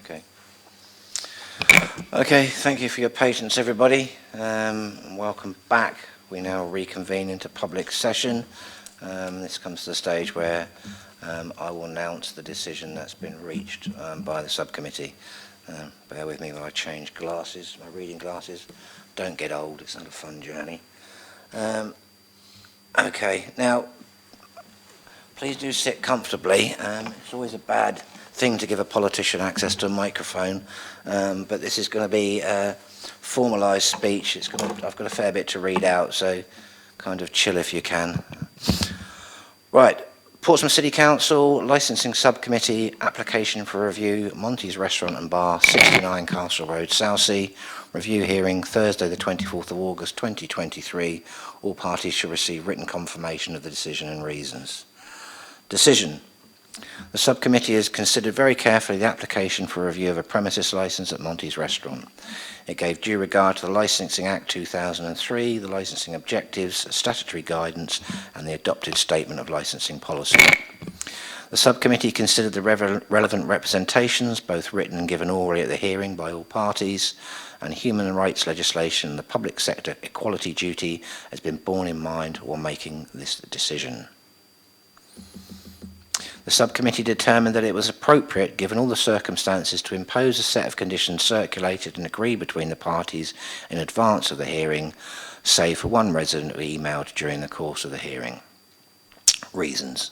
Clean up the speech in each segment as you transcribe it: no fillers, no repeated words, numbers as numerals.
Okay. Okay, thank you for your patience, everybody. And welcome back. We now reconvene into public session. This comes to the stage where I will announce the decision that's been reached by the subcommittee. Bear with me while I change glasses, my reading glasses. Don't get old, it's not a fun journey. Okay, now, please do sit comfortably. It's always a bad thing to give a politician access to a microphone, but this is going to be a formalised speech. I've got a fair bit to read out, so kind of chill if you can. Right, Portsmouth City Council, Licensing Subcommittee, application for review, Monty's Restaurant and Bar, 69 Castle Road, Southsea. Review hearing Thursday the 24th of August 2023. All parties shall receive written confirmation of the decision and reasons. Decision. The subcommittee has considered very carefully the application for review of a premises licence at Monty's Restaurant. It gave due regard to the Licensing Act 2003, the licensing objectives, statutory guidance and the adopted statement of licensing policy. The subcommittee considered the relevant representations, both written and given orally at the hearing by all parties, and human rights legislation and the public sector equality duty has been borne in mind while making this decision. The subcommittee determined that it was appropriate, given all the circumstances, to impose a set of conditions circulated and agreed between the parties in advance of the hearing, save for one resident who emailed during the course of the hearing. Reasons.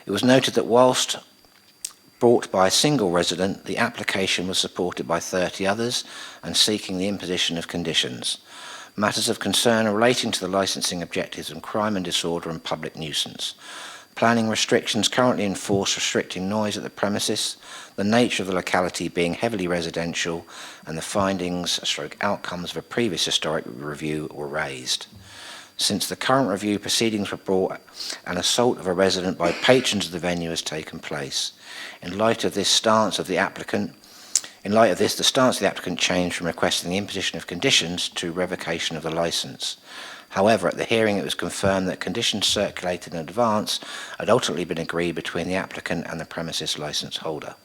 It was noted that whilst brought by a single resident, the application was supported by 30 others and seeking the imposition of conditions. Matters of concern are relating to the licensing objectives of crime and disorder and public nuisance. Planning restrictions currently in force restricting noise at the premises, the nature of the locality being heavily residential, and the findings/outcomes of a previous historic review were raised. Since the current review proceedings were brought, an assault of a resident by patrons of the venue has taken place. In light of this, the stance of the applicant changed from requesting the imposition of conditions to revocation of the licence. However, at the hearing it was confirmed that conditions circulated in advance had ultimately been agreed between the applicant and the premises licence holder.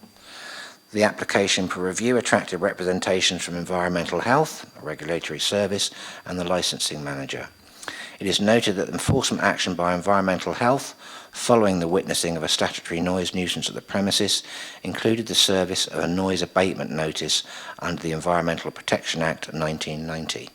The application for review attracted representations from Environmental Health, a regulatory service, and the licensing manager. It is noted that enforcement action by Environmental Health, following the witnessing of a statutory noise nuisance at the premises, included the service of a noise abatement notice under the Environmental Protection Act of 1990.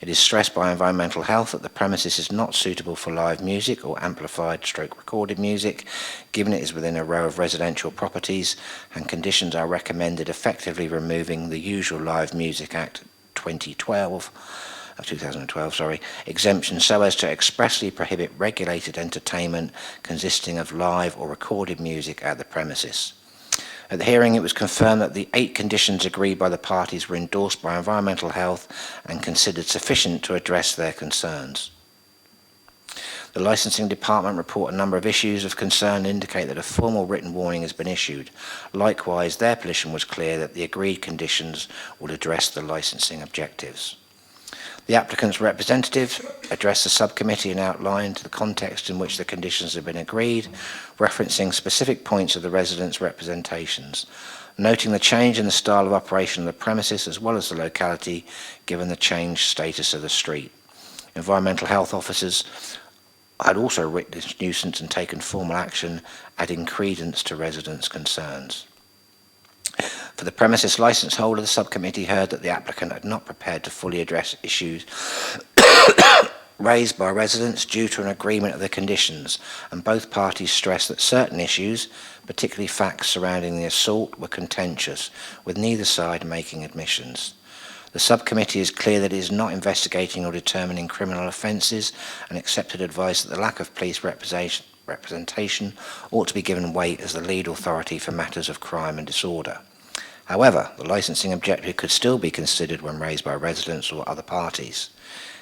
It is stressed by Environmental Health that the premises is not suitable for live music or amplified/recorded music, given it is within a row of residential properties, and conditions are recommended effectively removing the usual Live Music Act 2012 exemption so as to expressly prohibit regulated entertainment consisting of live or recorded music at the premises. At the hearing, it was confirmed that the 8 conditions agreed by the parties were endorsed by Environmental Health and considered sufficient to address their concerns. The licensing department report a number of issues of concern and indicate that a formal written warning has been issued. Likewise, their position was clear that the agreed conditions would address the licensing objectives. The applicant's representative addressed the subcommittee and outlined the context in which the conditions have been agreed, referencing specific points of the residents' representations, noting the change in the style of operation of the premises as well as the locality, given the changed status of the street. Environmental health officers had also witnessed nuisance and taken formal action, adding credence to residents' concerns. For the premises licence holder, the subcommittee heard that the applicant had not prepared to fully address issues raised by residents due to an agreement of the conditions, and both parties stressed that certain issues, particularly facts surrounding the assault, were contentious, with neither side making admissions. The subcommittee is clear that it is not investigating or determining criminal offences and accepted advice that the lack of police representation ought to be given weight as the lead authority for matters of crime and disorder. However, the licensing objective could still be considered when raised by residents or other parties.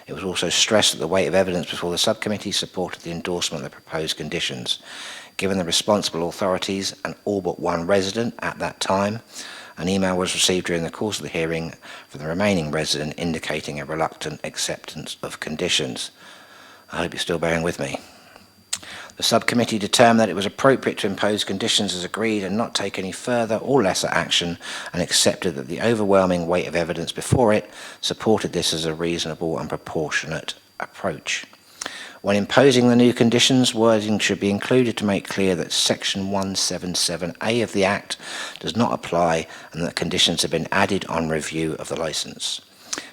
It was also stressed that the weight of evidence before the subcommittee supported the endorsement of the proposed conditions. Given the responsible authorities and all but one resident at that time, an email was received during the course of the hearing from the remaining resident indicating a reluctant acceptance of conditions. I hope you're still bearing with me. The subcommittee determined that it was appropriate to impose conditions as agreed and not take any further or lesser action, and accepted that the overwhelming weight of evidence before it supported this as a reasonable and proportionate approach. When imposing the new conditions, wording should be included to make clear that Section 177A of the Act does not apply and that conditions have been added on review of the licence.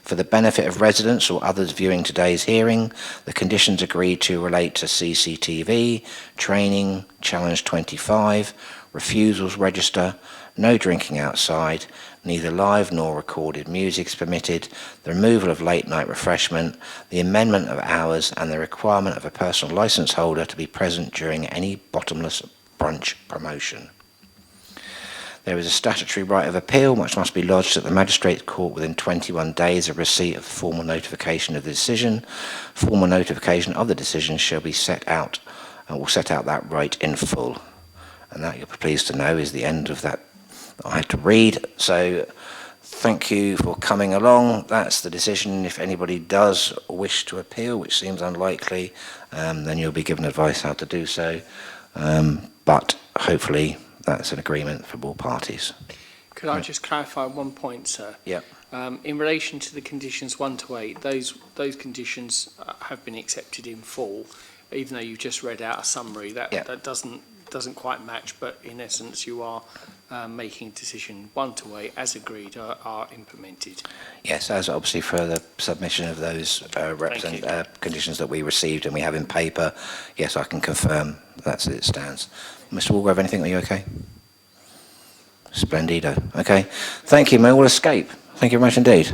For the benefit of residents or others viewing today's hearing, the conditions agreed to relate to CCTV, training, Challenge 25, refusals register, no drinking outside, neither live nor recorded music is permitted, the removal of late night refreshment, the amendment of hours, and the requirement of a personal licence holder to be present during any bottomless brunch promotion. There is a statutory right of appeal which must be lodged at the Magistrates' Court within 21 days of receipt of formal notification of the decision. Formal notification of the decision shall be set out and will set out that right in full. And that, you'll be pleased to know, is the end of that I had to read. So thank you for coming along. That's the decision. If anybody does wish to appeal, which seems unlikely, then you'll be given advice how to do so. But hopefully that's an agreement for all parties. Could I just clarify one point, sir? Yeah. In relation to the conditions 1 to 8, those conditions have been accepted in full, even though you've just read out a summary. That doesn't quite match, but in essence you are making a decision 1 to 8 as agreed are implemented. Yes, as obviously for the submission of those conditions that we received and we have in paper, yes, I can confirm that's as it stands. Mr. Walgrove, anything? Are you okay? Splendido. Okay. Thank you, May. We'll escape. Thank you very much indeed.